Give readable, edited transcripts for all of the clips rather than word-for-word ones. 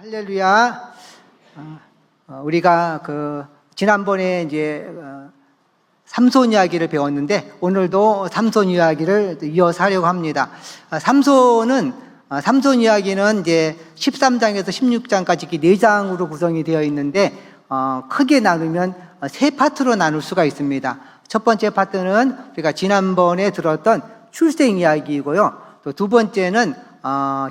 할렐루야. 우리가 지난번에 이제 삼손 이야기를 배웠는데 오늘도 삼손 이야기를 이어서 하려고 합니다. 삼손 이야기는 이제 13장에서 16장까지 이렇게 4장으로 구성이 되어 있는데 크게 나누면 3파트로 나눌 수가 있습니다. 첫 번째 파트는 우리가 지난번에 들었던 출생 이야기이고요. 또 두 번째는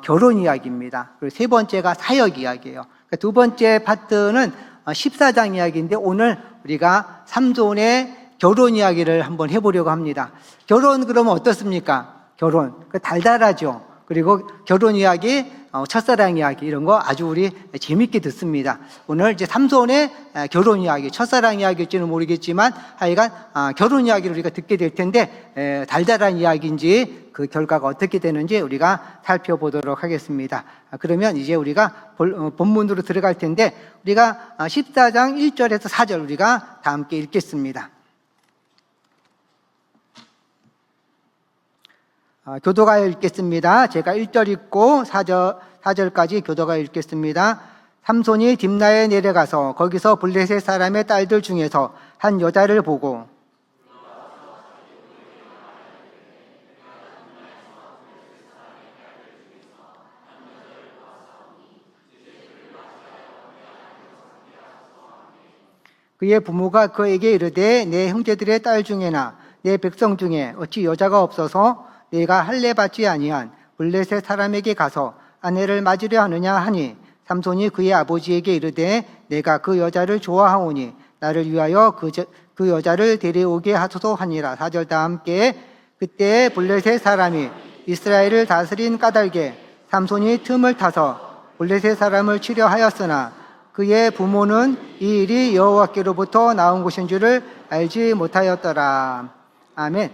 결혼 이야기입니다. 그리고 세 번째가 사역 이야기예요. 두 번째 파트는 14장 이야기인데 오늘 우리가 삼손의 결혼 이야기를 한번 해보려고 합니다. 결혼 그러면 어떻습니까? 결혼 달달하죠. 그리고 결혼 이야기, 첫사랑 이야기 이런 거 아주 우리 재밌게 듣습니다. 오늘 이제 삼손의 결혼 이야기, 첫사랑 이야기일지는 모르겠지만 하여간 결혼 이야기를 우리가 듣게 될 텐데 달달한 이야기인지 그 결과가 어떻게 되는지 우리가 살펴보도록 하겠습니다. 그러면 이제 우리가 본문으로 들어갈 텐데 우리가 14장 1절에서 4절 우리가 다 함께 읽겠습니다. 교도가요 읽겠습니다. 제가 1절 읽고 4절까지 교도가요 읽겠습니다. 삼손이 딥나에 내려가서 거기서 블레셋 사람의 딸들 중에서 한 여자를 보고 그의 부모가 그에게 이르되 내 형제들의 딸 중에나 내 백성 중에 어찌 여자가 없어서 내가 할례 받지 아니한 블레셋 사람에게 가서 아내를 맞으려 하느냐 하니 삼손이 그의 아버지에게 이르되 내가 그 여자를 좋아하오니 나를 위하여 그 여자를 데려오게 하소서 하니라. 4절 다 함께. 그때 블레셋 사람이 이스라엘을 다스린 까닭에 삼손이 틈을 타서 블레셋 사람을 치려 하였으나 그의 부모는 이 일이 여호와께로부터 나온 것인 줄을 알지 못하였더라. 아멘.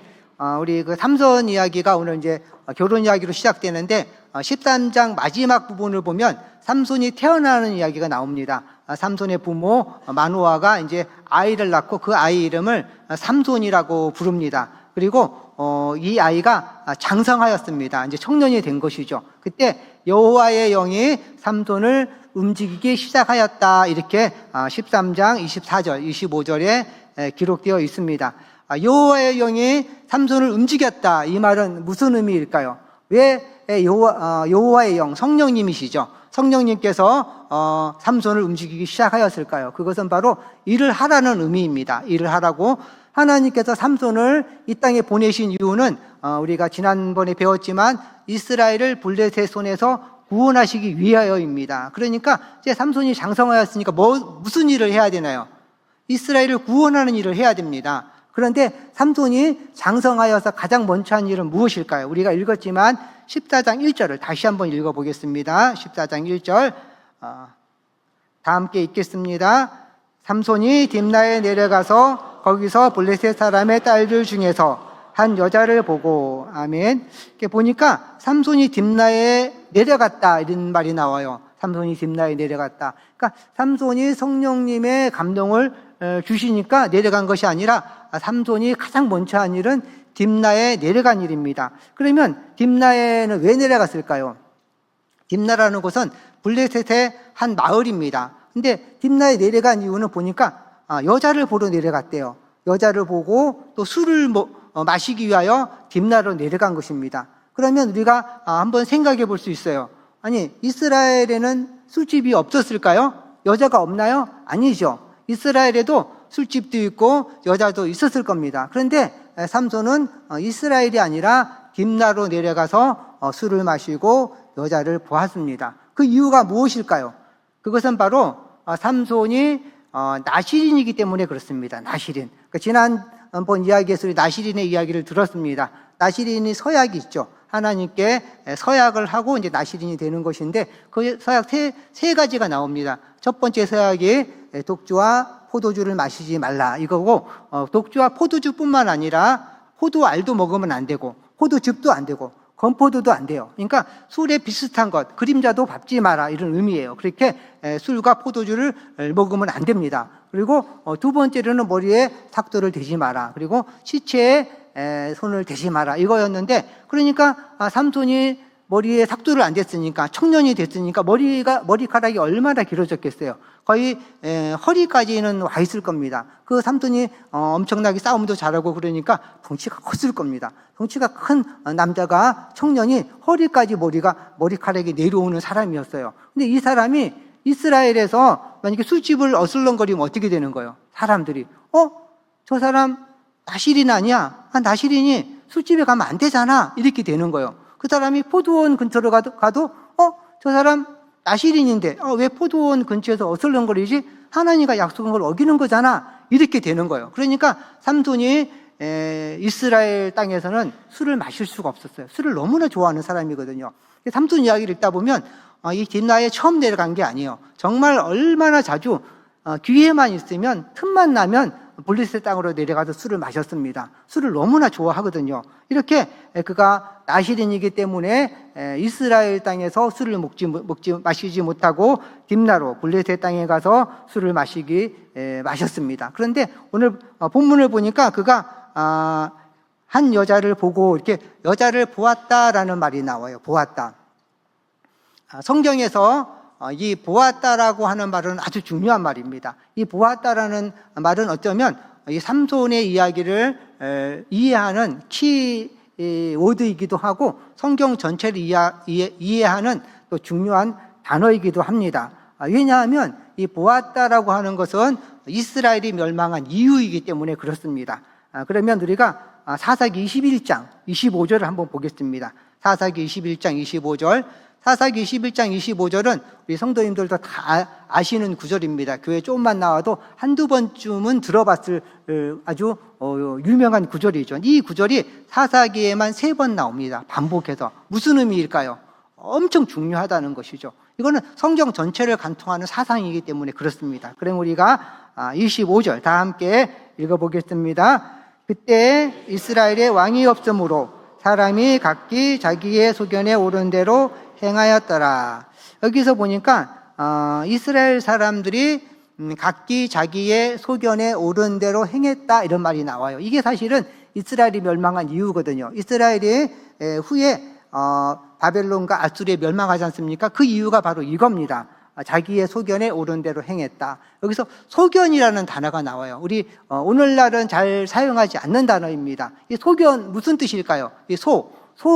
우리 삼손 이야기가 오늘 이제 결혼 이야기로 시작되는데 13장 마지막 부분을 보면 삼손이 태어나는 이야기가 나옵니다. 삼손의 부모 마누아가 이제 아이를 낳고 그 아이 이름을 삼손이라고 부릅니다. 그리고 이 아이가 장성하였습니다. 이제 청년이 된 것이죠. 그때 여호와의 영이 삼손을 움직이기 시작하였다. 이렇게 13장 24절, 25절에 기록되어 있습니다. 여호와의 영이 삼손을 움직였다. 이 말은 무슨 의미일까요? 왜 여호와의 영, 성령님이시죠. 성령님께서 삼손을 움직이기 시작하였을까요? 그것은 바로 일을 하라는 의미입니다. 일을 하라고 하나님께서 삼손을 이 땅에 보내신 이유는 우리가 지난번에 배웠지만 이스라엘을 블레셋 손에서 구원하시기 위하여입니다. 그러니까 이제 삼손이 장성하였으니까 무슨 일을 해야 되나요? 이스라엘을 구원하는 일을 해야 됩니다. 그런데 삼손이 장성하여서 가장 먼저 한 일은 무엇일까요? 우리가 읽었지만 14장 1절을 다시 한번 읽어보겠습니다. 14장 1절 다 함께 읽겠습니다. 삼손이 딥나에 내려가서 거기서 블레셋 사람의 딸들 중에서 한 여자를 보고 아멘. 이렇게 보니까 삼손이 딥나에 내려갔다 이런 말이 나와요. 삼손이 딥나에 내려갔다. 그러니까 삼손이 성령님의 감동을 주시니까 내려간 것이 아니라 삼손이 가장 먼저 한 일은 딥나에 내려간 일입니다. 그러면 딥나에는 왜 내려갔을까요? 딥나라는 곳은 블레셋의 한 마을입니다. 근데 딥나에 내려간 이유는 보니까 여자를 보러 내려갔대요. 여자를 보고 또 술을 마시기 위하여 딥나로 내려간 것입니다. 그러면 우리가 한번 생각해 볼 수 있어요. 아니, 이스라엘에는 술집이 없었을까요? 여자가 없나요? 아니죠. 이스라엘에도 술집도 있고 여자도 있었을 겁니다. 그런데 삼손은 이스라엘이 아니라 딥나로 내려가서 술을 마시고 여자를 보았습니다. 그 이유가 무엇일까요? 그것은 바로 삼손이 나실인이기 때문에 그렇습니다. 나실인. 지난번 이야기에서 나실인의 이야기를 들었습니다. 나실인이 서약이 있죠. 하나님께 서약을 하고 이제 나실인이 되는 것인데 그 서약 세 가지가 나옵니다. 첫 번째 서약이 독주와 포도주를 마시지 말라 이거고 독주와 포도주뿐만 아니라 포도알도 먹으면 안 되고 포도즙도 안 되고 건포도도 안 돼요. 그러니까 술에 비슷한 것, 그림자도 밟지 마라 이런 의미예요. 그렇게 술과 포도주를 먹으면 안 됩니다. 그리고 두 번째로는 머리에 삭도를 대지 마라. 그리고 시체에 손을 대지 마라 이거였는데 그러니까 삼손이 머리에 삭도를 안 됐으니까, 청년이 됐으니까 머리카락이 얼마나 길어졌겠어요. 거의 허리까지는 와 있을 겁니다. 그 삼손이 엄청나게 싸움도 잘하고 그러니까 덩치가 컸을 겁니다. 덩치가 큰 남자가, 청년이 허리까지 머리카락이 내려오는 사람이었어요. 근데 이 사람이 이스라엘에서 만약에 술집을 어슬렁거리면 어떻게 되는 거예요? 사람들이 저 사람 나실인 아니야? 나실인이 술집에 가면 안 되잖아. 이렇게 되는 거예요. 그 사람이 포도원 근처로 가도 저 사람 나실인인데 왜 포도원 근처에서 어슬렁거리지? 하나님과 약속한 걸 어기는 거잖아. 이렇게 되는 거예요. 그러니까 삼손이 이스라엘 땅에서는 술을 마실 수가 없었어요. 술을 너무나 좋아하는 사람이거든요. 삼손 이야기를 읽다 보면 이 딥나에 처음 내려간 게 아니에요. 정말 얼마나 자주 기회만 있으면, 틈만 나면 블레셋 땅으로 내려가서 술을 마셨습니다. 술을 너무나 좋아하거든요. 이렇게 그가 나실인이기 때문에 이스라엘 땅에서 술을 마시지 못하고 딥나로 블레셋 땅에 가서 술을 마셨습니다. 그런데 오늘 본문을 보니까 그가 한 여자를 보고 이렇게 여자를 보았다라는 말이 나와요. 보았다. 성경에서 이 보았다라고 하는 말은 아주 중요한 말입니다. 이 보았다라는 말은 어쩌면 이 삼손의 이야기를 이해하는 키워드이기도 하고 성경 전체를 이해하는 또 중요한 단어이기도 합니다. 왜냐하면 이 보았다라고 하는 것은 이스라엘이 멸망한 이유이기 때문에 그렇습니다. 그러면 우리가 사사기 21장 25절을 한번 보겠습니다. 사사기 21장 25절. 사사기 21장 25절은 우리 성도님들도 다 아시는 구절입니다. 교회 조금만 나와도 한두 번쯤은 들어봤을 아주 유명한 구절이죠. 이 구절이 사사기에만 3번 나옵니다. 반복해서. 무슨 의미일까요? 엄청 중요하다는 것이죠. 이거는 성경 전체를 관통하는 사상이기 때문에 그렇습니다. 그럼 우리가 25절 다 함께 읽어보겠습니다. 그때 이스라엘에 왕이 없으므로 사람이 각기 자기의 소견에 오른 대로 행하였더라. 여기서 보니까 이스라엘 사람들이 각기 자기의 소견에 오른 대로 행했다 이런 말이 나와요. 이게 사실은 이스라엘이 멸망한 이유거든요. 이스라엘이 후에 바벨론과 아수르에 멸망하지 않습니까? 그 이유가 바로 이겁니다. 자기의 소견에 오른 대로 행했다. 여기서 소견이라는 단어가 나와요. 우리 오늘날은 잘 사용하지 않는 단어입니다. 이 소견 무슨 뜻일까요? 이 소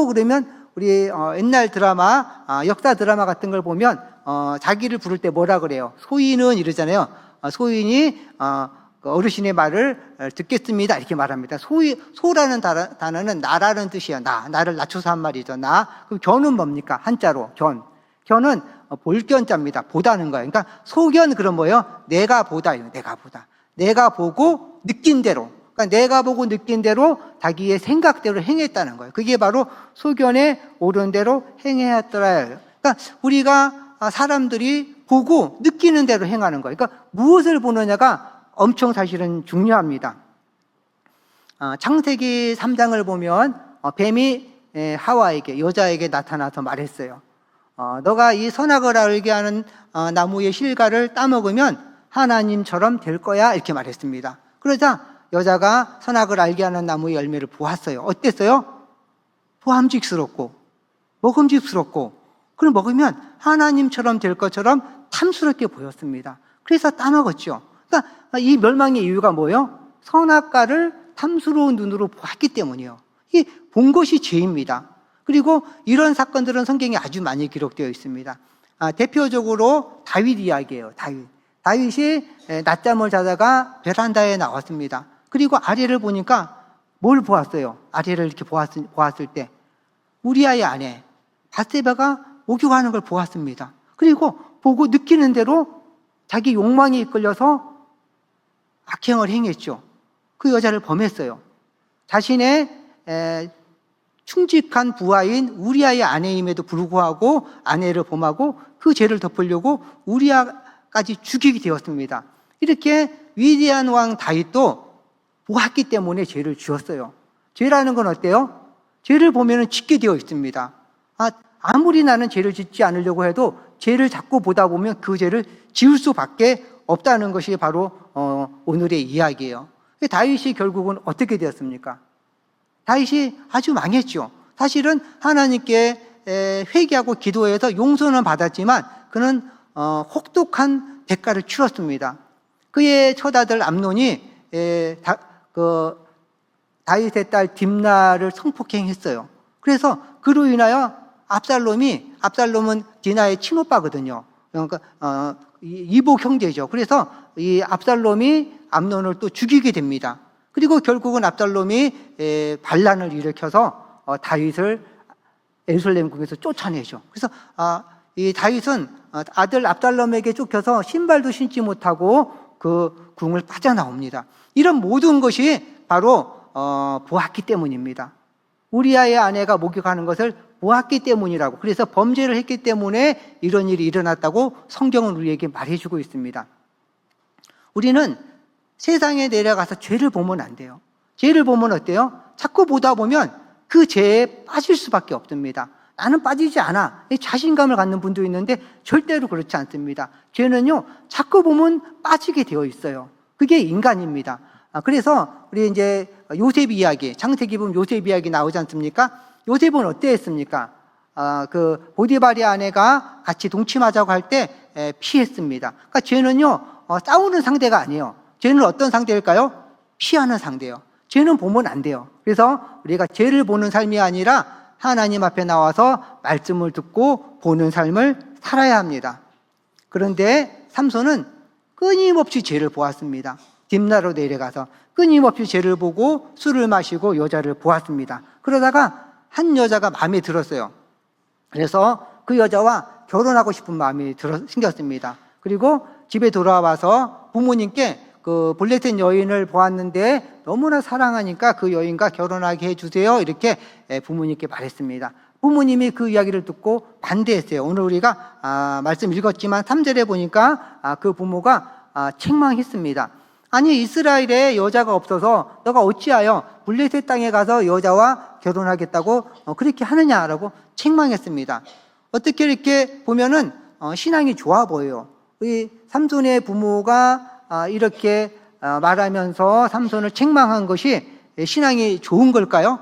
그러면 우리 옛날 드라마, 역사 드라마 같은 걸 보면 자기를 부를 때 뭐라 그래요? 소인은 이러잖아요. 소인이 어르신의 말을 듣겠습니다 이렇게 말합니다. 소라는 단어는 나라는 뜻이에요. 나를 낮춰서 한 말이죠. 그럼 견은 뭡니까? 한자로 견은 볼견자입니다. 보다는 거예요. 그러니까 소견 그럼 뭐예요? 내가 보다. 내가 보고 느낀 대로. 그러니까 내가 보고 느낀 대로 자기의 생각대로 행했다는 거예요. 그게 바로 소견에 오른 대로 행했더라. 그러니까 우리가 사람들이 보고 느끼는 대로 행하는 거예요. 그러니까 무엇을 보느냐가 엄청 사실은 중요합니다. 창세기 3장을 보면 뱀이 하와에게, 여자에게 나타나서 말했어요. 너가 이 선악을 알게 하는 나무의 실과를 따먹으면 하나님처럼 될 거야 이렇게 말했습니다. 그러자 여자가 선악을 알게 하는 나무의 열매를 보았어요. 어땠어요? 보암직스럽고 먹음직스럽고 그걸 먹으면 하나님처럼 될 것처럼 탐스럽게 보였습니다. 그래서 따먹었죠. 그러니까 이 멸망의 이유가 뭐예요? 선악과를 탐스러운 눈으로 보았기 때문이에요. 이 본 것이 죄입니다. 그리고 이런 사건들은 성경에 아주 많이 기록되어 있습니다. 대표적으로 다윗 이야기예요. 다윗이 낮잠을 자다가 베란다에 나왔습니다. 그리고 아래를 보니까 뭘 보았어요? 아래를 이렇게 보았을 때 우리아의 아내 밧세바가 목욕하는 걸 보았습니다. 그리고 보고 느끼는 대로 자기 욕망에 이끌려서 악행을 행했죠. 그 여자를 범했어요. 자신의 충직한 부하인 우리아의 아내임에도 불구하고 아내를 범하고 그 죄를 덮으려고 우리아까지 죽이게 되었습니다. 이렇게 위대한 왕 다윗도 보았기 때문에 죄를 지었어요. 죄라는 건 어때요? 죄를 보면 짓게 되어 있습니다. 아무리 나는 죄를 짓지 않으려고 해도 죄를 자꾸 보다 보면 그 죄를 지을 수밖에 없다는 것이 바로 오늘의 이야기예요. 다윗이 결국은 어떻게 되었습니까? 다윗이 아주 망했죠. 사실은 하나님께 회개하고 기도해서 용서는 받았지만 그는 혹독한 대가를 치렀습니다. 그의 처자들 암논이 다윗의 딸 딥나를 성폭행했어요. 그래서 그로 인하여 압살롬은 디나의 친오빠거든요. 그러니까 이복 형제죠. 그래서 이 압살롬이 암논을 또 죽이게 됩니다. 그리고 결국은 압살롬이 반란을 일으켜서 다윗을 예루살렘 궁에서 쫓아내죠. 그래서 이 다윗은 아들 압살롬에게 쫓겨서 신발도 신지 못하고 그 궁을 빠져나옵니다. 이런 모든 것이 바로 보았기 때문입니다. 우리아의 아내가 목욕하는 것을 보았기 때문이라고, 그래서 범죄를 했기 때문에 이런 일이 일어났다고 성경은 우리에게 말해주고 있습니다. 우리는 세상에 내려가서 죄를 보면 안 돼요. 죄를 보면 어때요? 자꾸 보다 보면 그 죄에 빠질 수밖에 없습니다. 나는 빠지지 않아, 자신감을 갖는 분도 있는데 절대로 그렇지 않습니다. 죄는요, 자꾸 보면 빠지게 되어 있어요. 그게 인간입니다. 그래서 우리 이제 요셉 이야기, 창세기 보면 요셉 이야기 나오지 않습니까? 요셉은 어땠습니까? 그 보디발의 아내가 같이 동침하자고 할 때 피했습니다. 그러니까 죄는요, 싸우는 상대가 아니에요. 죄는 어떤 상대일까요? 피하는 상대예요. 죄는 보면 안 돼요. 그래서 우리가 죄를 보는 삶이 아니라 하나님 앞에 나와서 말씀을 듣고 보는 삶을 살아야 합니다. 그런데 삼손은 끊임없이 죄를 보았습니다. 딥나로 내려가서 끊임없이 죄를 보고 술을 마시고 여자를 보았습니다. 그러다가 한 여자가 마음에 들었어요. 그래서 그 여자와 결혼하고 싶은 마음이 생겼습니다. 그리고 집에 돌아와서 부모님께 그 블레셋 여인을 보았는데 너무나 사랑하니까 그 여인과 결혼하게 해주세요, 이렇게 부모님께 말했습니다. 부모님이 그 이야기를 듣고 반대했어요. 오늘 우리가 말씀 읽었지만 3절에 보니까 그 부모가 책망했습니다. 아니, 이스라엘에 여자가 없어서 너가 어찌하여 블레셋 땅에 가서 여자와 결혼하겠다고 그렇게 하느냐라고 책망했습니다. 어떻게 이렇게 보면은 신앙이 좋아 보여요. 이 삼손의 부모가 이렇게 말하면서 삼손을 책망한 것이 신앙이 좋은 걸까요?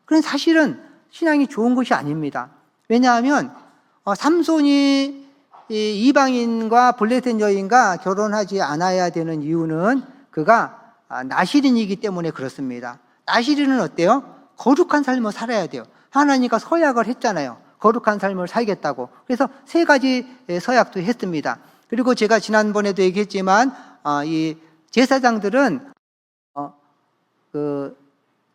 그건 사실은 신앙이 좋은 것이 아닙니다. 왜냐하면 삼손이 이방인과 블레셋 여인과 결혼하지 않아야 되는 이유는 그가 나실인이기 때문에 그렇습니다. 나실인은 어때요? 거룩한 삶을 살아야 돼요. 하나님과 서약을 했잖아요. 거룩한 삶을 살겠다고. 그래서 3가지 서약도 했습니다. 그리고 제가 지난번에도 얘기했지만 이 제사장들은 그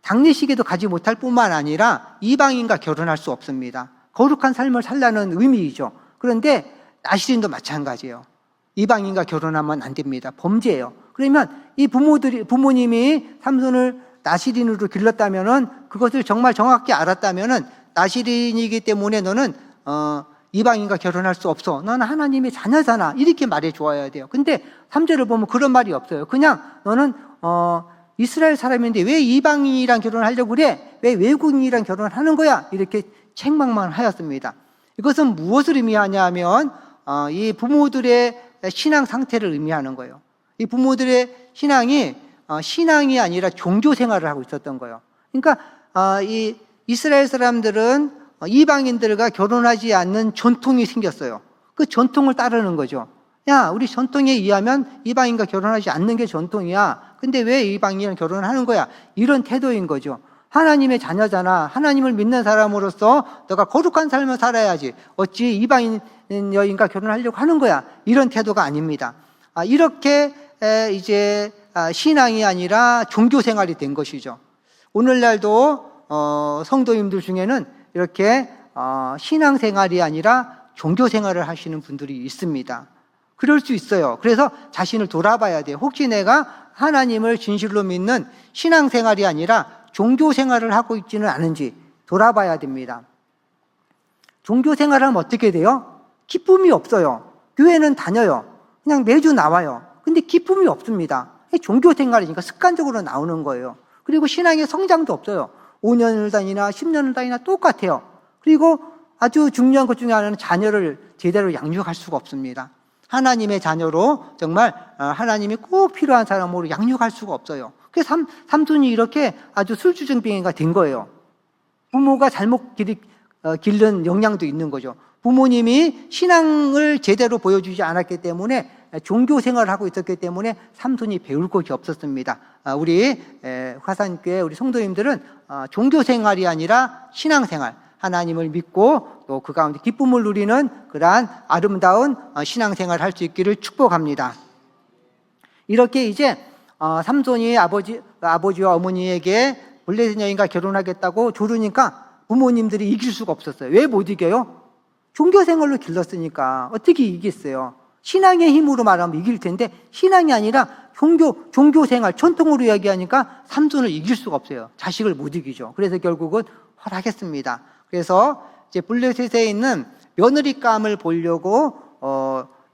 장례식에도 가지 못할 뿐만 아니라 이방인과 결혼할 수 없습니다. 거룩한 삶을 살라는 의미이죠. 그런데 나실인도 마찬가지예요. 이방인과 결혼하면 안 됩니다. 범죄예요. 그러면 이 부모님이 삼손을 나실인으로 길렀다면은, 그것을 정말 정확히 알았다면은, 나실인이기 때문에 너는 이방인과 결혼할 수 없어, 너는 하나님의 자녀잖아, 이렇게 말해 주어야 돼요. 근데 3절을 보면 그런 말이 없어요. 그냥 너는 이스라엘 사람인데 왜 이방인이랑 결혼하려고 그래? 왜 외국인이랑 결혼하는 거야? 이렇게 책망만 하였습니다. 이것은 무엇을 의미하냐면 이 부모들의 신앙 상태를 의미하는 거예요. 이 부모들의 신앙이 아니라 종교 생활을 하고 있었던 거예요. 그러니까 이 이스라엘 사람들은 이방인들과 결혼하지 않는 전통이 생겼어요. 그 전통을 따르는 거죠. 야, 우리 전통에 의하면 이방인과 결혼하지 않는 게 전통이야. 근데 왜 이방인이랑 결혼하는 거야? 이런 태도인 거죠. 하나님의 자녀잖아. 하나님을 믿는 사람으로서 너가 거룩한 삶을 살아야지. 어찌 이방인 여인과 결혼하려고 하는 거야? 이런 태도가 아닙니다. 이렇게 이제 신앙이 아니라 종교 생활이 된 것이죠. 오늘날도 성도님들 중에는 이렇게 신앙 생활이 아니라 종교 생활을 하시는 분들이 있습니다. 그럴 수 있어요. 그래서 자신을 돌아봐야 돼요. 혹시 내가 하나님을 진실로 믿는 신앙 생활이 아니라 종교 생활을 하고 있지는 않은지 돌아봐야 됩니다. 종교 생활을 하면 어떻게 돼요? 기쁨이 없어요. 교회는 다녀요. 그냥 매주 나와요. 근데 기쁨이 없습니다. 종교 생활이니까 습관적으로 나오는 거예요. 그리고 신앙의 성장도 없어요. 5년을 다니나 10년을 다니나 똑같아요. 그리고 아주 중요한 것 중에 하나는 자녀를 제대로 양육할 수가 없습니다. 하나님의 자녀로 정말 하나님이 꼭 필요한 사람으로 양육할 수가 없어요. 그래서 삼손이 이렇게 아주 술주정뱅이가 된 거예요. 부모가 잘못 기른 영향도 있는 거죠. 부모님이 신앙을 제대로 보여주지 않았기 때문에 종교 생활을 하고 있었기 때문에 삼손이 배울 것이 없었습니다. 우리 화산교회 우리 성도님들은 종교 생활이 아니라 신앙 생활, 하나님을 믿고 또 그 가운데 기쁨을 누리는 그러한 아름다운 신앙 생활을 할 수 있기를 축복합니다. 이렇게 이제 삼손이 아버지와 어머니에게 블레셋 여인과 결혼하겠다고 조르니까 부모님들이 이길 수가 없었어요. 왜 못 이겨요? 종교 생활로 길렀으니까 어떻게 이기겠어요? 신앙의 힘으로 말하면 이길 텐데 신앙이 아니라 종교 생활, 전통으로 이야기하니까 삼손을 이길 수가 없어요. 자식을 못 이기죠. 그래서 결국은 허락했습니다. 그래서 이제 블레셋에 있는 며느리감을 보려고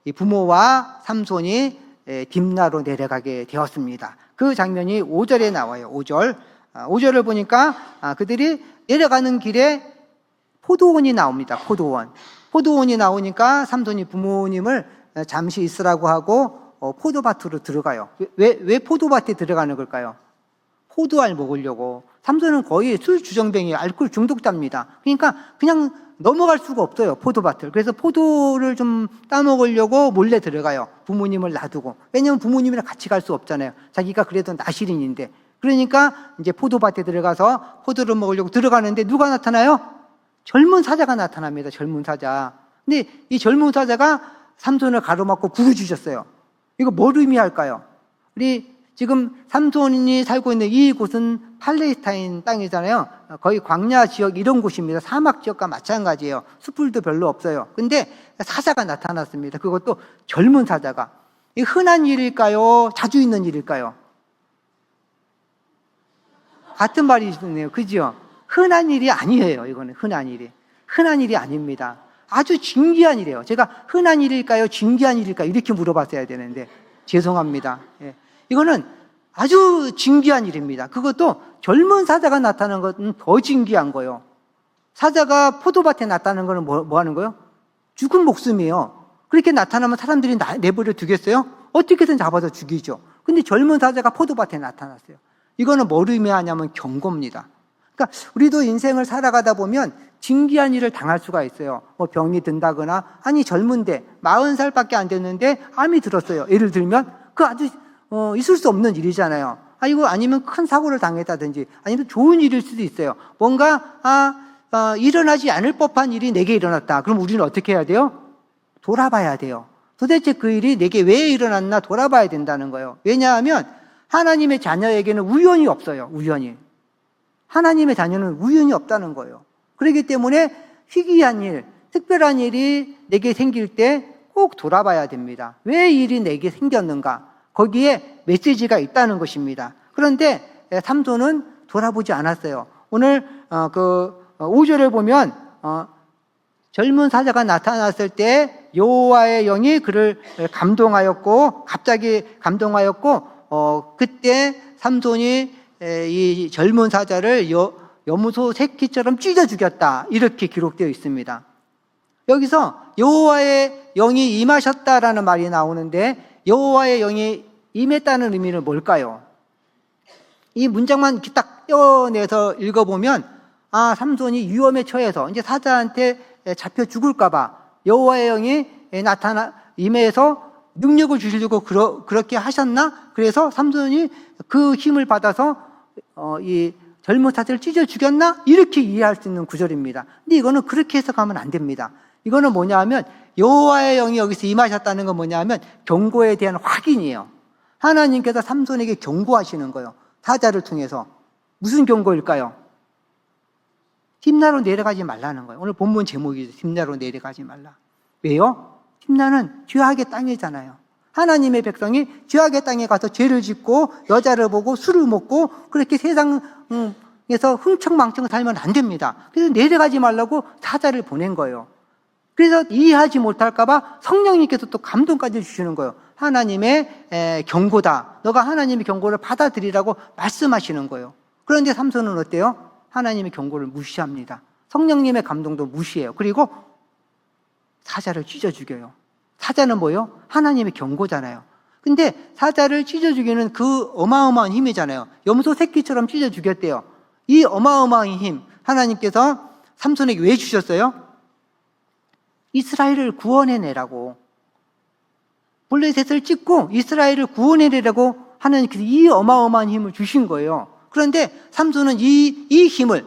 이 부모와 삼손이 딥나로 내려가게 되었습니다. 그 장면이 5절에 나와요. 5절을 보니까 그들이 내려가는 길에 포도원이 나옵니다. 포도원이 나오니까 삼손이 부모님을 잠시 있으라고 하고 포도밭으로 들어가요. 왜 포도밭에 들어가는 걸까요? 포도알 먹으려고. 삼손은 거의 술 주정뱅이, 알코올 중독자입니다. 그러니까 그냥 넘어갈 수가 없어요, 포도밭을. 그래서 포도를 좀 따먹으려고 몰래 들어가요. 부모님을 놔두고. 왜냐면 부모님이랑 같이 갈 수 없잖아요. 자기가 그래도 나시린인데. 그러니까 이제 포도밭에 들어가서 포도를 먹으려고 들어가는데 누가 나타나요? 젊은 사자가 나타납니다. 젊은 사자. 근데 이 젊은 사자가 삼손을 가로막고 부르짖었어요. 이거 뭘 의미할까요? 우리 지금 삼손이 살고 있는 이곳은 팔레스타인 땅이잖아요. 거의 광야 지역 이런 곳입니다. 사막 지역과 마찬가지예요. 숲풀도 별로 없어요. 근데 사자가 나타났습니다. 그것도 젊은 사자가. 이 흔한 일일까요? 자주 있는 일일까요? 같은 말이네요. 그죠? 흔한 일이 아니에요. 이거는 흔한 일이 아닙니다. 아주 진귀한 일이에요. 제가 흔한 일일까요? 진귀한 일일까요? 이렇게 물어봤어야 되는데 죄송합니다. 예. 이거는 아주 진귀한 일입니다. 그것도 젊은 사자가 나타나는 것은 더 진귀한 거예요. 사자가 포도밭에 나타나는 것은 뭐 하는 거예요? 죽은 목숨이에요. 그렇게 나타나면 사람들이 내버려 두겠어요? 어떻게든 잡아서 죽이죠. 근데 젊은 사자가 포도밭에 나타났어요. 이거는 뭘 의미하냐면 경고입니다. 그러니까 우리도 인생을 살아가다 보면 진귀한 일을 당할 수가 있어요. 뭐 병이 든다거나, 아니 젊은데 40살밖에 안 됐는데 암이 들었어요. 예를 들면 그 아주 있을 수 없는 일이잖아요. 아니면 큰 사고를 당했다든지, 아니면 좋은 일일 수도 있어요. 뭔가 일어나지 않을 법한 일이 내게 일어났다. 그럼 우리는 어떻게 해야 돼요? 돌아봐야 돼요. 도대체 그 일이 내게 왜 일어났나 돌아봐야 된다는 거예요. 왜냐하면 하나님의 자녀에게는 우연이 없어요. 우연이. 하나님의 자녀는 우연이 없다는 거예요. 그렇기 때문에 희귀한 일, 특별한 일이 내게 생길 때 꼭 돌아봐야 됩니다. 왜 일이 내게 생겼는가? 거기에 메시지가 있다는 것입니다. 그런데 삼손은 돌아보지 않았어요. 오늘 5절을 보면 젊은 사자가 나타났을 때 여호와의 영이 그를 갑자기 감동하였고 그때 삼손이 이 젊은 사자를 염소 새끼처럼 찢어 죽였다. 이렇게 기록되어 있습니다. 여기서 여호와의 영이 임하셨다라는 말이 나오는데 여호와의 영이 임했다는 의미는 뭘까요? 이 문장만 이렇게 딱 떼어내서 읽어보면 삼손이 위험에 처해서 이제 사자한테 잡혀 죽을까봐 여호와의 영이 임해서 능력을 주시려고 그렇게 하셨나? 그래서 삼손이 그 힘을 받아서 이 젊은 사자를 찢어 죽였나? 이렇게 이해할 수 있는 구절입니다. 근데 이거는 그렇게 해석하면 안 됩니다. 이거는 뭐냐 하면 여호와의 영이 여기서 임하셨다는 건 뭐냐 하면 경고에 대한 확인이에요. 하나님께서 삼손에게 경고하시는 거예요. 사자를 통해서. 무슨 경고일까요? 딥나로 내려가지 말라는 거예요. 오늘 본문 제목이죠. 딥나로 내려가지 말라. 왜요? 딥나는 죄악의 땅이잖아요. 하나님의 백성이 죄악의 땅에 가서 죄를 짓고 여자를 보고 술을 먹고 그렇게 세상에서 흥청망청 살면 안 됩니다. 그래서 내려가지 말라고 사자를 보낸 거예요. 그래서 이해하지 못할까 봐 성령님께서 또 감동까지 주시는 거예요. 하나님의 경고다. 너가 하나님의 경고를 받아들이라고 말씀하시는 거예요. 그런데 삼손은 어때요? 하나님의 경고를 무시합니다. 성령님의 감동도 무시해요. 그리고 사자를 찢어 죽여요. 사자는 뭐예요? 하나님의 경고잖아요. 근데 사자를 찢어 죽이는 그 어마어마한 힘이잖아요. 염소 새끼처럼 찢어 죽였대요. 이 어마어마한 힘, 하나님께서 삼손에게 왜 주셨어요? 이스라엘을 구원해내라고. 블레셋을 찍고 이스라엘을 구원해내라고 하는 이 어마어마한 힘을 주신 거예요. 그런데 삼손은 이 힘을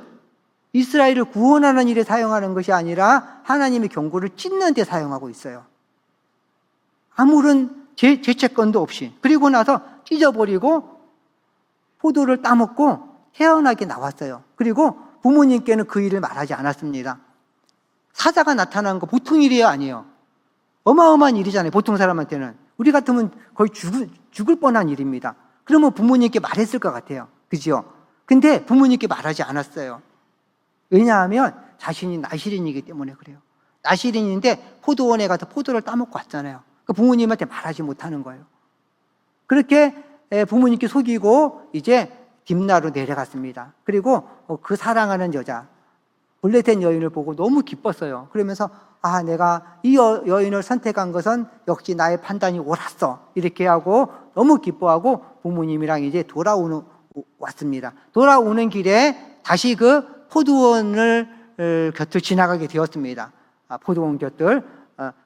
이스라엘을 구원하는 일에 사용하는 것이 아니라 하나님의 경고를 찢는 데 사용하고 있어요. 아무런 죄책감도 없이. 그리고 나서 찢어버리고 포도를 따먹고 태연하게 나왔어요. 그리고 부모님께는 그 일을 말하지 않았습니다. 사자가 나타난 거 보통 일이 아니에요. 어마어마한 일이잖아요. 보통 사람한테는. 우리 같으면 거의 죽을 뻔한 일입니다. 그러면 부모님께 말했을 것 같아요. 그죠? 근데 부모님께 말하지 않았어요. 왜냐하면 자신이 나시린이기 때문에 그래요. 나시린인데 포도원에 가서 포도를 따먹고 왔잖아요. 그러니까 부모님한테 말하지 못하는 거예요. 그렇게 부모님께 속이고 이제 딥나로 내려갔습니다. 그리고 그 사랑하는 여자, 블레셋 여인을 보고 너무 기뻤어요. 그러면서 내가 이 여인을 선택한 것은 역시 나의 판단이 옳았어. 이렇게 하고 너무 기뻐하고 부모님이랑 이제 왔습니다. 돌아오는 길에 다시 그 포도원을 곁을 지나가게 되었습니다. 포도원 곁을.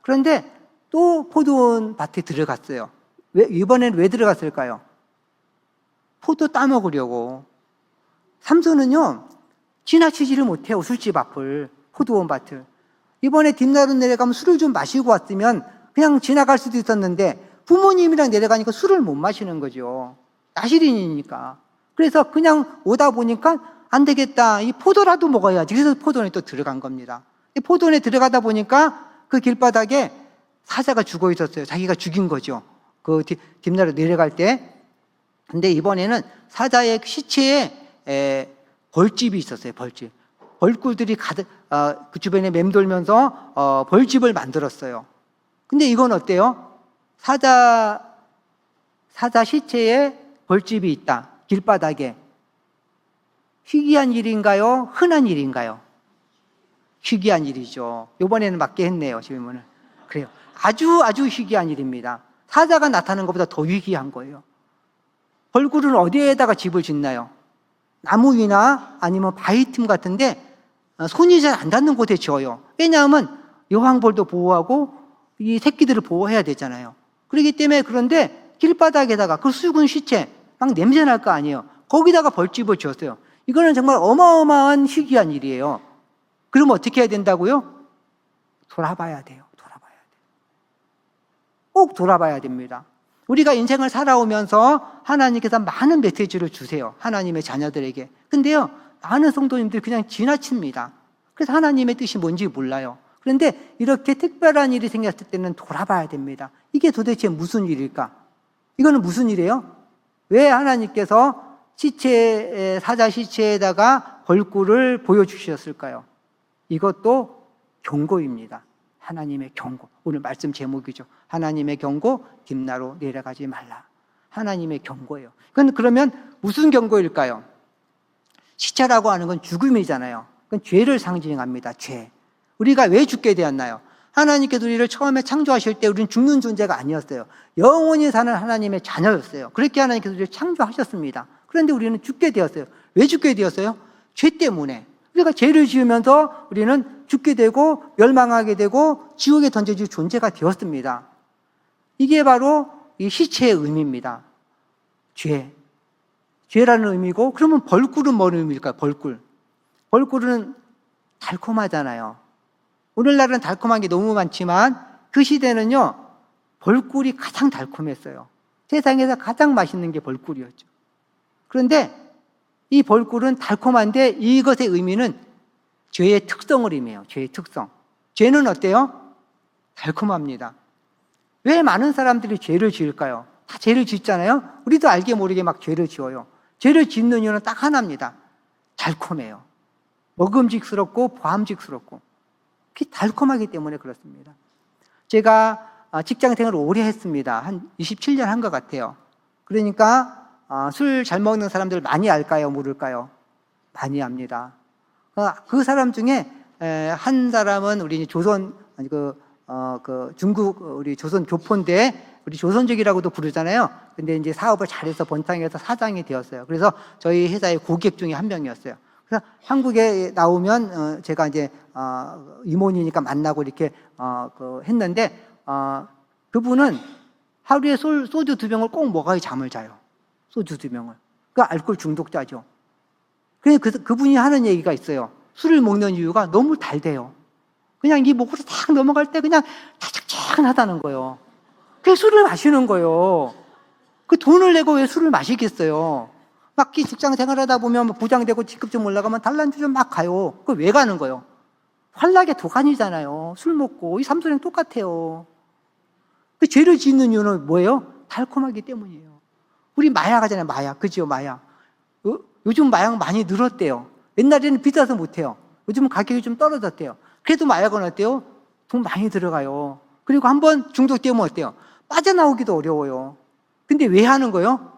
그런데 또 포도원 밭에 들어갔어요. 이번에는 왜 들어갔을까요? 포도 따먹으려고. 삼손은요, 지나치지를 못해요. 술집 앞을, 포도원 밭을. 이번에 딥나루 내려가면 술을 좀 마시고 왔으면 그냥 지나갈 수도 있었는데 부모님이랑 내려가니까 술을 못 마시는 거죠. 나시린이니까. 그래서 그냥 오다 보니까 안 되겠다. 이 포도라도 먹어야지. 그래서 포도원에 또 들어간 겁니다. 포도원에 들어가다 보니까 그 길바닥에 사자가 죽어 있었어요. 자기가 죽인 거죠. 그 딥나루 내려갈 때. 근데 이번에는 사자의 시체에 벌집이 있었어요. 벌집. 벌꿀들이 가득 그 주변에 맴돌면서 벌집을 만들었어요. 근데 이건 어때요? 사자 시체에 벌집이 있다. 길바닥에. 희귀한 일인가요? 흔한 일인가요? 희귀한 일이죠. 이번에는 맞게 했네요. 질문을. 그래요. 아주 희귀한 일입니다. 사자가 나타나는 것보다 더 희귀한 거예요. 벌꿀은 어디에다가 집을 짓나요? 나무 위나 아니면 바위 틈 같은데 손이 잘 안 닿는 곳에 지어요. 왜냐하면 여왕벌도 보호하고 이 새끼들을 보호해야 되잖아요. 그렇기 때문에. 그런데 길바닥에다가 그 썩은 시체 막 냄새 날 거 아니에요. 거기다가 벌집을 지었어요. 이거는 정말 어마어마한 희귀한 일이에요. 그러면 어떻게 해야 된다고요? 돌아봐야 돼요. 꼭 돌아봐야 됩니다. 우리가 인생을 살아오면서 하나님께서 많은 메시지를 주세요. 하나님의 자녀들에게. 근데요, 많은 성도님들이 그냥 지나칩니다. 그래서 하나님의 뜻이 뭔지 몰라요. 그런데 이렇게 특별한 일이 생겼을 때는 돌아봐야 됩니다. 이게 도대체 무슨 일일까? 이거는 무슨 일이에요? 왜 하나님께서 사자 시체에다가 벌꿀을 보여주셨을까요? 이것도 경고입니다. 하나님의 경고. 오늘 말씀 제목이죠. 하나님의 경고, 딥나로 내려가지 말라. 하나님의 경고예요. 그러면 무슨 경고일까요? 시체라고 하는 건 죽음이잖아요. 그건 죄를 상징합니다. 죄. 우리가 왜 죽게 되었나요? 하나님께서 우리를 처음에 창조하실 때 우리는 죽는 존재가 아니었어요. 영원히 사는 하나님의 자녀였어요. 그렇게 하나님께서 우리를 창조하셨습니다. 그런데 우리는 죽게 되었어요. 왜 죽게 되었어요? 죄 때문에. 우리가 죄를 지으면서 우리는 죽게 되고 멸망하게 되고 지옥에 던져질 존재가 되었습니다. 이게 바로 이 시체의 의미입니다. 죄라는 의미고. 그러면 벌꿀은 뭔 의미일까요? 벌꿀은 달콤하잖아요. 오늘날은 달콤한 게 너무 많지만 그 시대는요, 벌꿀이 가장 달콤했어요. 세상에서 가장 맛있는 게 벌꿀이었죠. 그런데 이 벌꿀은 달콤한데 이것의 의미는 죄의 특성을 의미해요. 죄의 특성. 죄는 어때요? 달콤합니다. 왜 많은 사람들이 죄를 지을까요? 다 죄를 짓잖아요. 우리도 알게 모르게 막 죄를 지어요. 죄를 짓는 이유는 딱 하나입니다. 달콤해요. 먹음직스럽고 보암직스럽고. 그게 달콤하기 때문에 그렇습니다. 제가 직장 생활을 오래 했습니다. 한 27년 한 것 같아요. 그러니까 술 잘 먹는 사람들 많이 알까요? 모를까요? 많이 압니다. 그 사람 중에 한 사람은 우리 중국 우리 조선 교포인데 우리 조선족이라고도 부르잖아요. 근데 이제 사업을 잘해서 번창해서 사장이 되었어요. 그래서 저희 회사의 고객 중에 한 명이었어요. 그래서 한국에 나오면 제가 이제 임원이니까 만나고 이렇게 했는데 그분은 하루에 소주 2병을 꼭 먹어야 잠을 자요. 소주 2병을. 그 알코올 중독자죠. 그분이 하는 얘기가 있어요. 술을 먹는 이유가 너무 달대요. 그냥 이 목으로 탁 넘어갈 때 그냥 차작차근하다는 거예요. 그래서 술을 마시는 거예요. 그 돈을 내고 왜 술을 마시겠어요? 막 직장 생활하다 보면 부장되고 직급 좀 올라가면 단란주 좀 막 가요. 그거 왜 가는 거예요? 환락의 도가니잖아요. 술 먹고. 이 삼손이랑 똑같아요. 그 죄를 짓는 이유는 뭐예요? 달콤하기 때문이에요. 우리 마약 하잖아요. 마약. 그죠? 마약. 요즘 마약 많이 늘었대요. 옛날에는 비싸서 못해요. 요즘은 가격이 좀 떨어졌대요. 그래도 마약은 어때요? 돈 많이 들어가요. 그리고 한번 중독되면 어때요? 빠져나오기도 어려워요. 근데 왜 하는 거예요?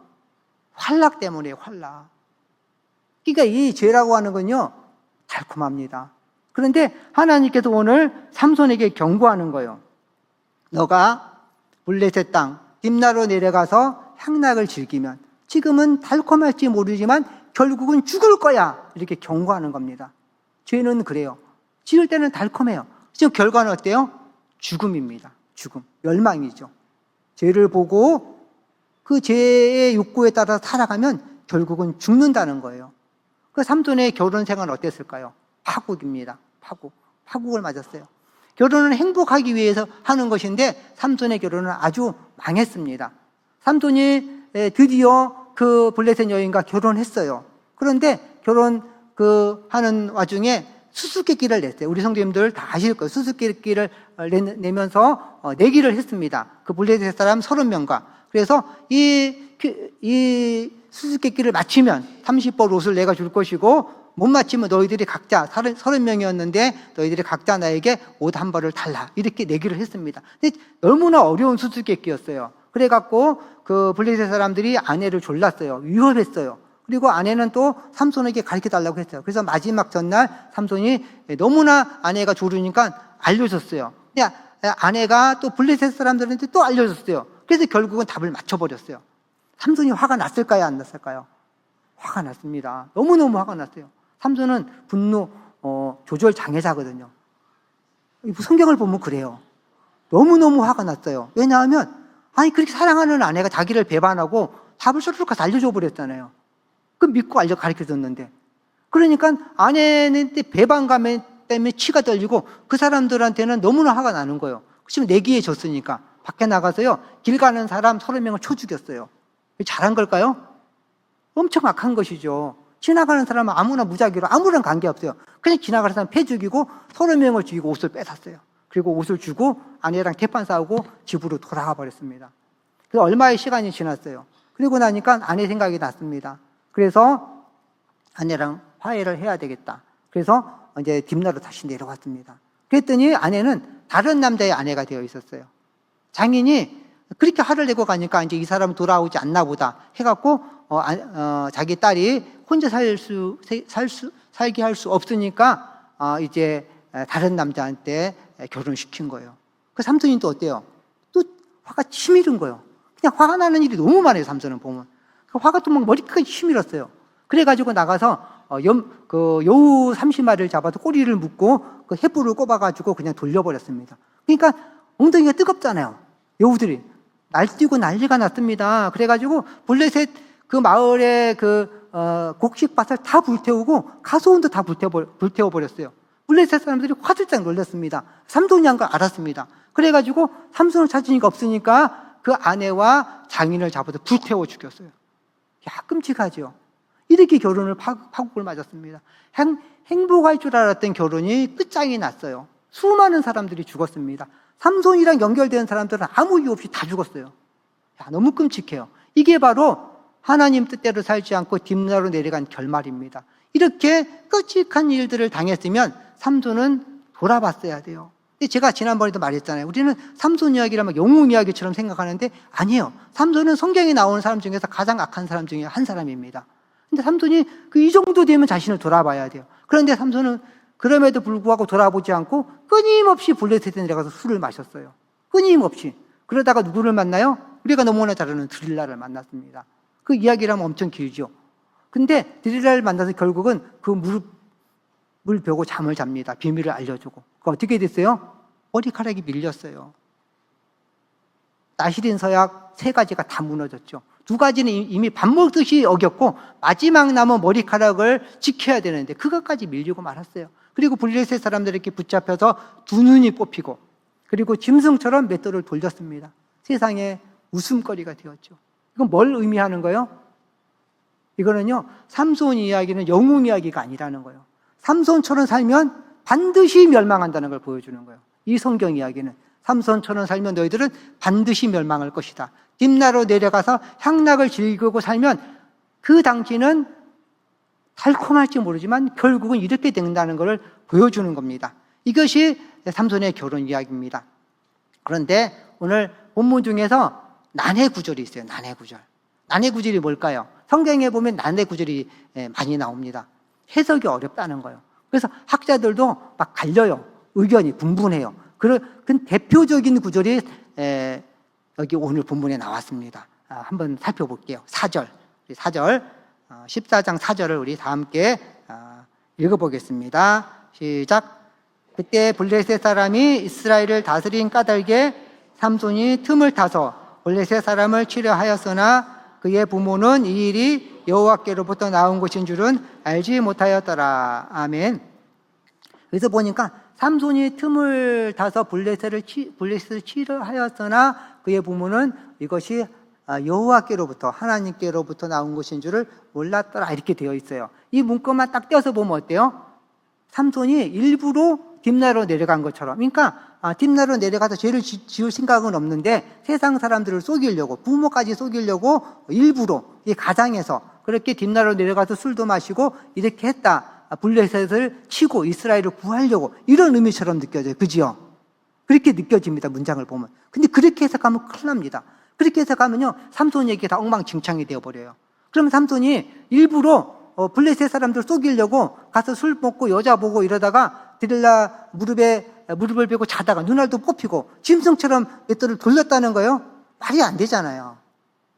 환락 때문이에요. 환락. 그러니까 이 죄라고 하는 건요, 달콤합니다. 그런데 하나님께서 오늘 삼손에게 경고하는 거예요. 너가 블레셋 땅 딥나로 내려가서 향락을 즐기면 지금은 달콤할지 모르지만 결국은 죽을 거야. 이렇게 경고하는 겁니다. 죄는 그래요. 지을 때는 달콤해요. 지금 결과는 어때요? 죽음입니다. 죽음. 멸망이죠. 죄를 보고 그 죄의 욕구에 따라 살아가면 결국은 죽는다는 거예요. 그 삼손의 결혼 생활은 어땠을까요? 파국입니다. 파국을 맞았어요. 결혼은 행복하기 위해서 하는 것인데 삼손의 결혼은 아주 망했습니다. 삼손이 드디어 그 블레셋 여인과 결혼했어요. 그런데 하는 와중에 수수께끼를 냈어요. 우리 성도님들 다 아실 거예요. 수수께끼를 내면서 내기를 했습니다. 그 블레셋 사람 30명과. 그래서 이 수수께끼를 맞히면 30벌 옷을 내가 줄 것이고 못 맞히면 너희들이 각자 30명이었는데 너희들이 각자 나에게 옷 한 벌을 달라. 이렇게 내기를 했습니다. 근데 너무나 어려운 수수께끼였어요. 그래갖고 그 블레셋 사람들이 아내를 졸랐어요. 위협했어요. 그리고 아내는 또 삼손에게 가르쳐달라고 했어요. 그래서 마지막 전날 삼손이 너무나 아내가 조르니까 알려줬어요. 근데 아내가 또 블레셋 사람들한테 또 알려줬어요. 그래서 결국은 답을 맞춰버렸어요. 삼손이 화가 났을까요? 안 났을까요? 화가 났습니다. 너무너무 화가 났어요. 삼손은 분노 조절 장애자거든요. 성경을 보면 그래요. 너무너무 화가 났어요. 왜냐하면 그렇게 사랑하는 아내가 자기를 배반하고 답을 쏠쏠까 알려줘 버렸잖아요. 그 믿고 가르쳐줬는데. 그러니까 아내는 배반감 때문에 치가 떨리고 그 사람들한테는 너무나 화가 나는 거예요. 지금 내기에 졌으니까. 밖에 나가서요, 길 가는 사람 30명을 쳐 죽였어요. 잘한 걸까요? 엄청 악한 것이죠. 지나가는 사람은 아무나 무작위로 아무런 관계없어요. 그냥 지나가는 사람 패 죽이고 30명을 죽이고 옷을 뺏었어요. 그리고 옷을 주고 아내랑 대판 싸우고 집으로 돌아가 버렸습니다. 그래서 얼마의 시간이 지났어요. 그리고 나니까 아내 생각이 났습니다. 그래서 아내랑 화해를 해야 되겠다. 그래서 이제 딥나로 다시 내려갔습니다. 그랬더니 아내는 다른 남자의 아내가 되어 있었어요. 장인이 그렇게 화를 내고 가니까 이제 이 사람은 돌아오지 않나 보다 해갖고 자기 딸이 혼자 살게 할 수 없으니까 이제 다른 남자한테 결혼시킨 거예요. 그 삼손이 또 어때요? 또 화가 치밀은 거예요. 그냥 화가 나는 일이 너무 많아요. 삼손은 보면 그 화가 또 막 머리끝까지 치밀었어요. 그래가지고 나가서 여우 30마리를 잡아서 꼬리를 묶고 그 횃불을 꼽아가지고 그냥 돌려버렸습니다. 그러니까 엉덩이가 뜨겁잖아요. 여우들이 날뛰고 난리가 났습니다. 그래가지고 블레셋 그 마을의 곡식밭을 다 불태우고 가소온도 다 불태워버렸어요. 블레셋 사람들이 화들짝 놀랐습니다. 삼손이 한 걸 알았습니다. 그래가지고 삼손을 찾으니까 없으니까 그 아내와 장인을 잡아서 불태워 죽였어요. 야, 끔찍하죠. 이렇게 결혼을 파국을 맞았습니다. 행복할 줄 알았던 결혼이 끝장이 났어요. 수많은 사람들이 죽었습니다. 삼손이랑 연결된 사람들은 아무 이유 없이 다 죽었어요. 야, 너무 끔찍해요. 이게 바로 하나님 뜻대로 살지 않고 딥나로 내려간 결말입니다. 이렇게 끔찍한 일들을 당했으면 삼손은 돌아봤어야 돼요. 근데 제가 지난번에도 말했잖아요. 우리는 삼손 이야기를 영웅 이야기처럼 생각하는데 아니에요. 삼손은 성경에 나오는 사람 중에서 가장 악한 사람 중에 한 사람입니다. 근데 삼손이 이 정도 되면 자신을 돌아봐야 돼요. 그런데 삼손은 그럼에도 불구하고 돌아보지 않고 끊임없이 블레셋에 내려가서 술을 마셨어요. 끊임없이. 그러다가 누구를 만나요? 우리가 너무나 잘 아는 드릴라를 만났습니다. 그 이야기를 하면 엄청 길죠. 근데 들릴라를 만나서 결국은 그 물 벼고 잠을 잡니다. 비밀을 알려주고. 그 어떻게 됐어요? 머리카락이 밀렸어요. 나시린 서약 3가지가 다 무너졌죠. 2가지는 이미 밥 먹듯이 어겼고 마지막 남은 머리카락을 지켜야 되는데 그것까지 밀리고 말았어요. 그리고 블레셋 사람들이 이렇게 붙잡혀서 2눈이 뽑히고 그리고 짐승처럼 맷돌을 돌렸습니다. 세상에 웃음거리가 되었죠. 이건 뭘 의미하는 거예요? 이거는요, 삼손 이야기는 영웅 이야기가 아니라는 거예요. 삼손처럼 살면 반드시 멸망한다는 걸 보여주는 거예요. 이 성경 이야기는 삼손처럼 살면 너희들은 반드시 멸망할 것이다. 딥나로 내려가서 향락을 즐기고 살면 그 당시는 달콤할지 모르지만 결국은 이렇게 된다는 것을 보여주는 겁니다. 이것이 삼손의 결혼 이야기입니다. 그런데 오늘 본문 중에서 난해 구절이 있어요. 난해 구절. 난해 구절이 뭘까요? 성경에 보면 난해 구절이 많이 나옵니다. 해석이 어렵다는 거예요. 그래서 학자들도 막 갈려요. 의견이 분분해요. 그 대표적인 구절이 여기 오늘 본문에 나왔습니다. 한번 살펴볼게요. 4절. 14장 4절을 우리 다 함께 읽어보겠습니다. 시작. 그때 블레셋 사람이 이스라엘을 다스린 까닭에 삼손이 틈을 타서 블레셋 사람을 치려 하였으나 그의 부모는 이 일이 여호와께로부터 나온 것인 줄은 알지 못하였더라. 아멘. 그래서 보니까 삼손이 틈을 타서 블레셋을 치려 하였으나 그의 부모는 이것이 여호와께로부터 하나님께로부터 나온 것인 줄을 몰랐더라. 이렇게 되어 있어요. 이 문구만 딱 떼어서 보면 어때요? 삼손이 일부러 딥나로 내려간 것처럼, 그러니까 딥나로 내려가서 죄를 지을 생각은 없는데 세상 사람들을 속이려고, 부모까지 속이려고 일부러 이 가장에서 그렇게 딥나로 내려가서 술도 마시고 이렇게 했다. 블레셋을 치고 이스라엘을 구하려고, 이런 의미처럼 느껴져요. 그지요? 그렇게 느껴집니다. 문장을 보면. 근데 그렇게 해석하면 큰일 납니다. 그렇게 해석하면요, 삼손 얘기가 다 엉망진창이 되어버려요. 그러면 삼손이 일부러 블레셋 사람들 속이려고 가서 술 먹고 여자 보고 이러다가 드릴라 무릎을 베고 자다가 눈알도 뽑히고 짐승처럼 맷돌을 돌렸다는 거예요? 말이 안 되잖아요.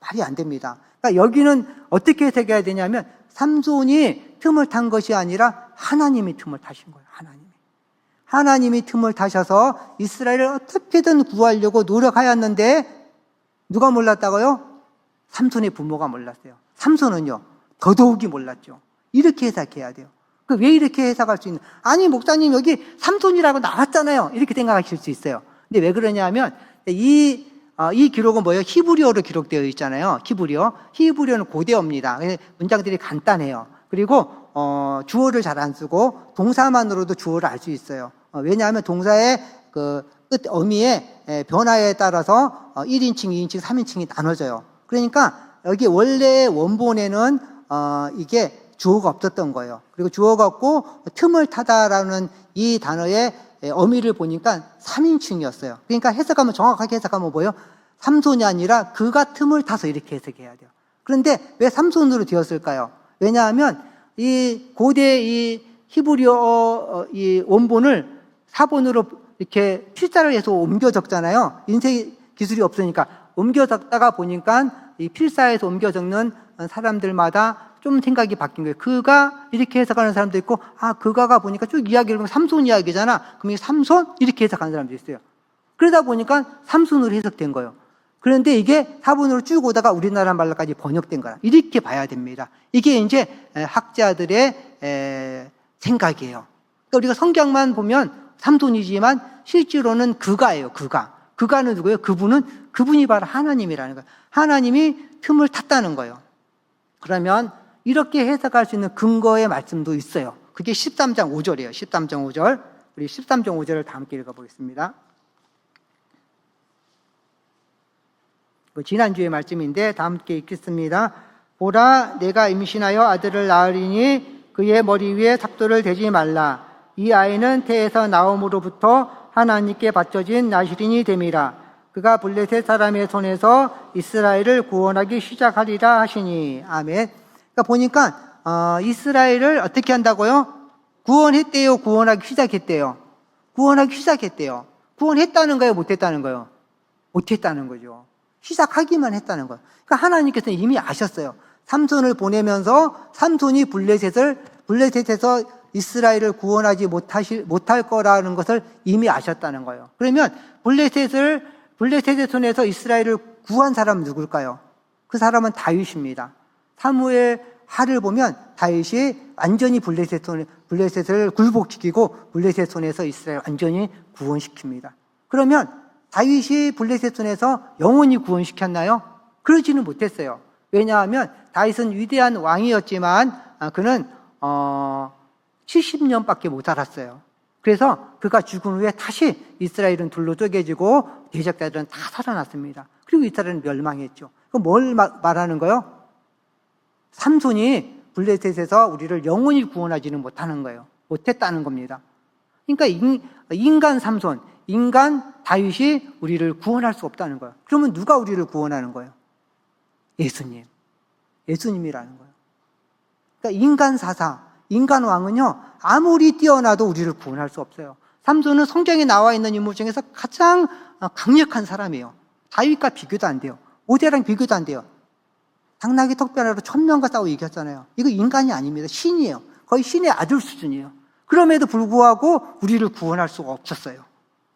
말이 안 됩니다. 그러니까 여기는 어떻게 해석해야 되냐면 삼손이 틈을 탄 것이 아니라 하나님이 틈을 타신 거예요. 하나님이 틈을 타셔서 이스라엘을 어떻게든 구하려고 노력하였는데 누가 몰랐다고요? 삼손의 부모가 몰랐어요. 삼손은요, 더더욱이 몰랐죠. 이렇게 해석해야 돼요. 왜 이렇게 해석할 수 있는? 아니, 목사님 여기 삼손이라고 나왔잖아요. 이렇게 생각하실 수 있어요. 근데 왜 그러냐면 이 기록은 뭐예요? 히브리어로 기록되어 있잖아요. 히브리어는 고대어입니다. 문장들이 간단해요. 그리고 주어를 잘 안 쓰고 동사만으로도 주어를 알 수 있어요. 왜냐하면 동사의 그 끝 어미의 변화에 따라서 1인칭, 2인칭, 3인칭이 나눠져요. 그러니까 여기 원래 원본에는 이게 주어가 없었던 거예요. 그리고 주어가 없고 틈을 타다라는 이 단어의 어미를 보니까 3인칭이었어요. 그러니까 정확하게 해석하면 뭐예요? 삼손이 아니라 그가 틈을 타서 이렇게 해석해야 돼요. 그런데 왜 삼손으로 되었을까요? 왜냐하면 이 고대 이 히브리어 이 원본을 사본으로 이렇게 필사를 해서 옮겨 적잖아요. 인쇄 기술이 없으니까 옮겨 적다가 보니까 이 필사에서 옮겨 적는 사람들마다 좀 생각이 바뀐 거예요. 그가 이렇게 해석하는 사람도 있고, 그가가 보니까 쭉 이야기를 보면 삼손 이야기잖아. 그럼 이 삼손? 이렇게 해석하는 사람도 있어요. 그러다 보니까 삼손으로 해석된 거예요. 그런데 이게 사본으로 쭉 오다가 우리나라 말로까지 번역된 거라. 이렇게 봐야 됩니다. 이게 이제 학자들의 생각이에요. 그러니까 우리가 성경만 보면 삼손이지만 실제로는 그가예요. 그가는 누구예요? 그분이 바로 하나님이라는 거예요. 하나님이 틈을 탔다는 거예요. 그러면 이렇게 해석할 수 있는 근거의 말씀도 있어요. 그게 13장 5절이에요. 13장 5절. 우리 13장 5절을 다 함께 읽어보겠습니다. 지난주의 말씀인데 다 함께 읽겠습니다. 보라, 내가 임신하여 아들을 낳으리니 그의 머리 위에 삭도를 대지 말라. 이 아이는 태에서 나옴으로부터 하나님께 바쳐진 나시린이 됨이라. 그가 블레셋 사람의 손에서 이스라엘을 구원하기 시작하리라 하시니. 아멘. 그러니까 보니까 이스라엘을 어떻게 한다고요? 구원했대요? 구원하기 시작했대요? 구원하기 시작했대요. 구원했다는 거예요? 못했다는 거예요? 못했다는 거죠. 시작하기만 했다는 거예요. 그러니까 하나님께서는 이미 아셨어요. 삼손을 보내면서 삼손이 블레셋에서 이스라엘을 구원하지 못할 거라는 것을 이미 아셨다는 거예요. 그러면 블레셋의 손에서 이스라엘을 구한 사람은 누굴까요? 그 사람은 다윗입니다. 사무엘 하를 보면 다윗이 완전히 블레셋을 굴복시키고 블레셋 손에서 이스라엘 완전히 구원시킵니다. 그러면 다윗이 블레셋 손에서 영원히 구원시켰나요? 그러지는 못했어요. 왜냐하면 다윗은 위대한 왕이었지만 그는 70년밖에 못 살았어요. 그래서 그가 죽은 후에 다시 이스라엘은 둘로 쪼개지고 대적자들은 다 살아났습니다. 그리고 이스라엘은 멸망했죠. 그럼 뭘 말하는 거예요? 삼손이 블레셋에서 우리를 영원히 구원하지는 못하는 거예요. 못했다는 겁니다. 그러니까 인간 삼손, 인간 다윗이 우리를 구원할 수 없다는 거예요. 그러면 누가 우리를 구원하는 거예요? 예수님이라는 거예요. 그러니까 인간 사사, 인간 왕은요, 아무리 뛰어나도 우리를 구원할 수 없어요. 삼손은 성경에 나와 있는 인물 중에서 가장 강력한 사람이에요. 다윗과 비교도 안 돼요. 모세랑 비교도 안 돼요. 당나귀 턱뼈로 1000명과 싸워 이겼잖아요. 이거 인간이 아닙니다. 신이에요. 거의 신의 아들 수준이에요. 그럼에도 불구하고 우리를 구원할 수가 없었어요.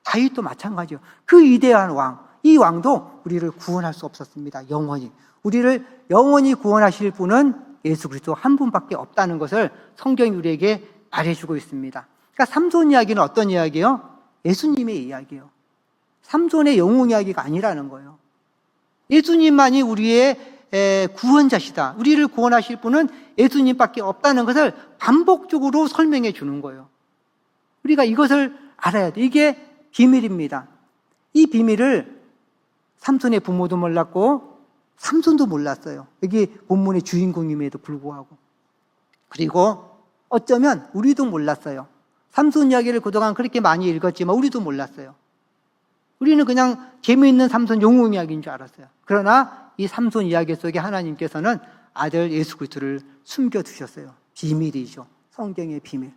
다윗도 마찬가지예요. 그 위대한 왕, 이 왕도 우리를 구원할 수 없었습니다. 영원히. 우리를 영원히 구원하실 분은 예수 그리스도 한 분밖에 없다는 것을 성경이 우리에게 말해주고 있습니다. 그러니까 삼손 이야기는 어떤 이야기예요? 예수님의 이야기예요. 삼손의 영웅 이야기가 아니라는 거예요. 예수님만이 우리의 구원자시다. 우리를 구원하실 분은 예수님밖에 없다는 것을 반복적으로 설명해 주는 거예요. 우리가 이것을 알아야 돼. 이게 비밀입니다. 이 비밀을 삼손의 부모도 몰랐고 삼손도 몰랐어요. 여기 본문의 주인공임에도 불구하고. 그리고 어쩌면 우리도 몰랐어요. 삼손 이야기를 그동안 그렇게 많이 읽었지만 우리도 몰랐어요. 우리는 그냥 재미있는 삼손 영웅 이야기인 줄 알았어요. 그러나 이 삼손 이야기 속에 하나님께서는 아들 예수 그리스도를 숨겨두셨어요. 비밀이죠. 성경의 비밀.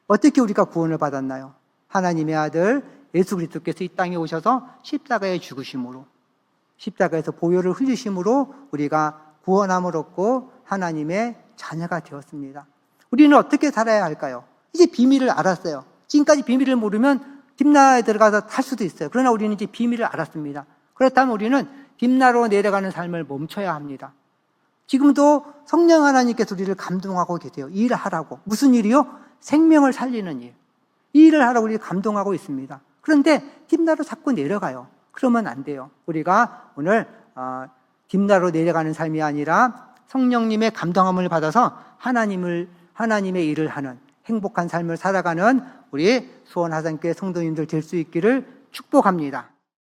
어떻게 우리가 구원을 받았나요? 하나님의 아들 예수 그리스도께서 이 땅에 오셔서 십자가에 죽으심으로, 십자가에서 보혈을 흘리심으로 우리가 구원함을 얻고 하나님의 자녀가 되었습니다. 우리는 어떻게 살아야 할까요? 이제 비밀을 알았어요. 지금까지 비밀을 모르면 딥나에 들어가서 탈 수도 있어요. 그러나 우리는 이제 비밀을 알았습니다. 그렇다면 우리는 딥나로 내려가는 삶을 멈춰야 합니다. 지금도 성령 하나님께서 우리를 감동하고 계세요. 일을 하라고. 무슨 일이요? 생명을 살리는 일. 이 일을 하라고 우리를 감동하고 있습니다. 그런데 딥나로 자꾸 내려가요. 그러면 안 돼요. 우리가 오늘 딥나로 내려가는 삶이 아니라 성령님의 감동함을 받아서 하나님의 일을 하는 행복한 삶을 살아가는 우리 수원하산교회 성도님들 될 수 있기를 축복합니다.